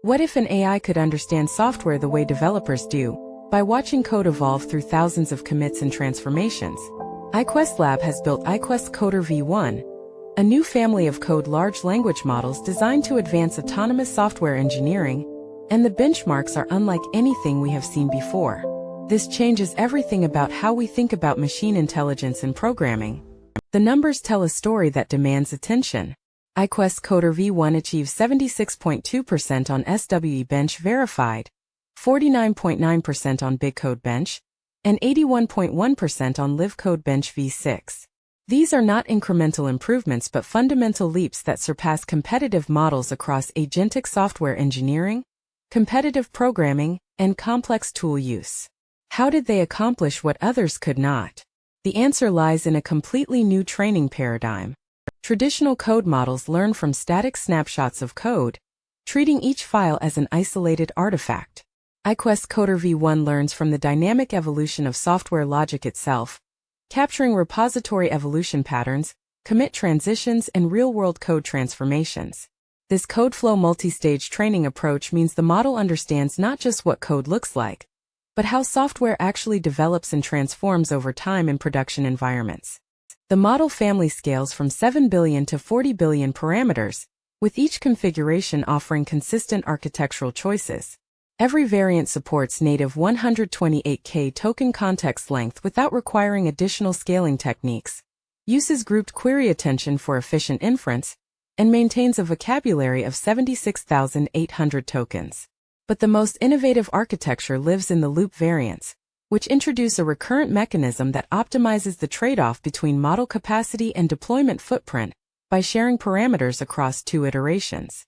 What if an AI could understand software the way developers do, by watching code evolve through thousands of commits and transformations? iQuest Lab has built iQuest Coder V1, a new family of code large language models designed to advance autonomous software engineering, and the benchmarks are unlike anything we have seen before. This changes everything about how we think about machine intelligence and programming. The numbers tell a story that demands attention. iQuest Coder V1 achieves 76.2% on SWE-Bench verified, 49.9% on BigCodeBench, and 81.1% on LiveCodeBench v6. These are not incremental improvements but fundamental leaps that surpass competitive models across agentic software engineering, competitive programming, and complex tool use. How did they accomplish what others could not? The answer lies in a completely new training paradigm. Traditional code models learn from static snapshots of code, treating each file as an isolated artifact. iQuest Coder V1 learns from the dynamic evolution of software logic itself, capturing repository evolution patterns, commit transitions, and real-world code transformations. This code-flow multi-stage training approach means the model understands not just what code looks like, but how software actually develops and transforms over time in production environments. The model family scales from 7 billion to 40 billion parameters, with each configuration offering consistent architectural choices. Every variant supports native 128K token context length without requiring additional scaling techniques, uses grouped query attention for efficient inference, and maintains a vocabulary of 76,800 tokens. But the most innovative architecture lives in the loop variants, which introduce a recurrent mechanism that optimizes the trade-off between model capacity and deployment footprint by sharing parameters across 2 iterations.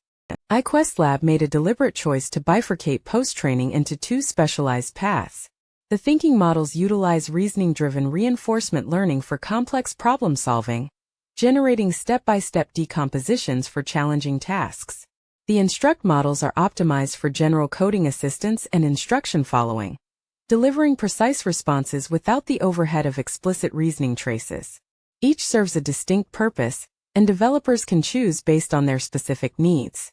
iQuest Lab made a deliberate choice to bifurcate post-training into 2 specialized paths. The thinking models utilize reasoning-driven reinforcement learning for complex problem-solving, generating step-by-step decompositions for challenging tasks. The Instruct models are optimized for general coding assistance and instruction following, delivering precise responses without the overhead of explicit reasoning traces. Each serves a distinct purpose, and developers can choose based on their specific needs.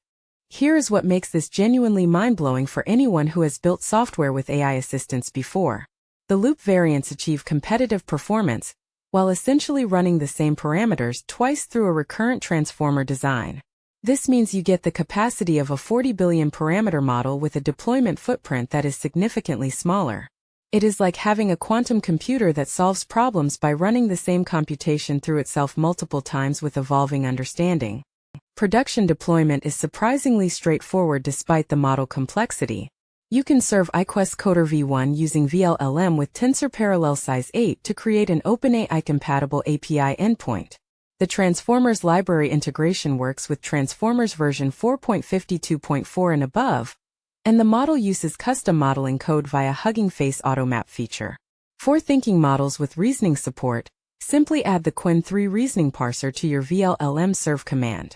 Here is what makes this genuinely mind-blowing for anyone who has built software with AI assistance before. The loop variants achieve competitive performance, while essentially running the same parameters twice through a recurrent transformer design. This means you get the capacity of a 40 billion parameter model with a deployment footprint that is significantly smaller. It is like having a quantum computer that solves problems by running the same computation through itself multiple times with evolving understanding. Production deployment is surprisingly straightforward despite the model complexity. You can serve iQuest Coder V1 using vLLM with Tensor-Parallel-Size 8 to create an OpenAI-compatible API endpoint. The Transformers library integration works with Transformers version 4.52.4 and above, and the model uses custom modeling code via Hugging Face AutoMap feature. For thinking models with reasoning support, simply add the Qwen3 reasoning parser to your vLLM serve command.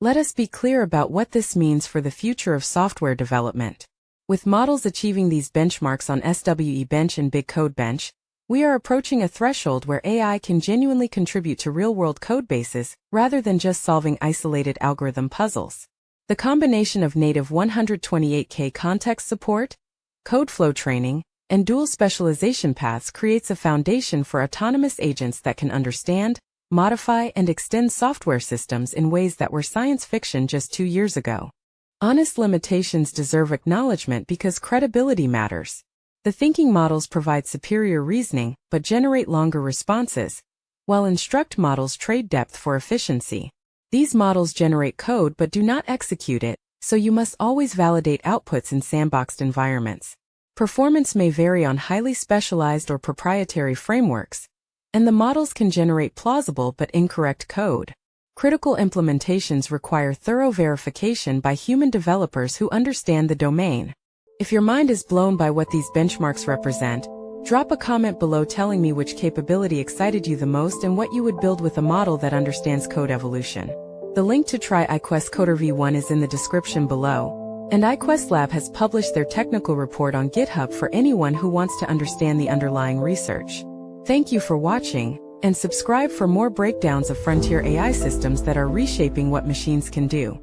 Let us be clear about what this means for the future of software development. With models achieving these benchmarks on SWE-Bench and BigCodeBench, we are approaching a threshold where AI can genuinely contribute to real-world codebases rather than just solving isolated algorithm puzzles. The combination of native 128K context support, code flow training, and dual specialization paths creates a foundation for autonomous agents that can understand, modify, and extend software systems in ways that were science fiction just 2 years ago. Honest limitations deserve acknowledgement because credibility matters. The thinking models provide superior reasoning but generate longer responses, while Instruct models trade depth for efficiency. These models generate code but do not execute it, so you must always validate outputs in sandboxed environments. Performance may vary on highly specialized or proprietary frameworks, and the models can generate plausible but incorrect code. Critical implementations require thorough verification by human developers who understand the domain. If your mind is blown by what these benchmarks represent, drop a comment below telling me which capability excited you the most and what you would build with a model that understands code evolution. The link to try iQuest Coder V1 is in the description below, and iQuest Lab has published their technical report on GitHub for anyone who wants to understand the underlying research. Thank you for watching, and subscribe for more breakdowns of frontier AI systems that are reshaping what machines can do.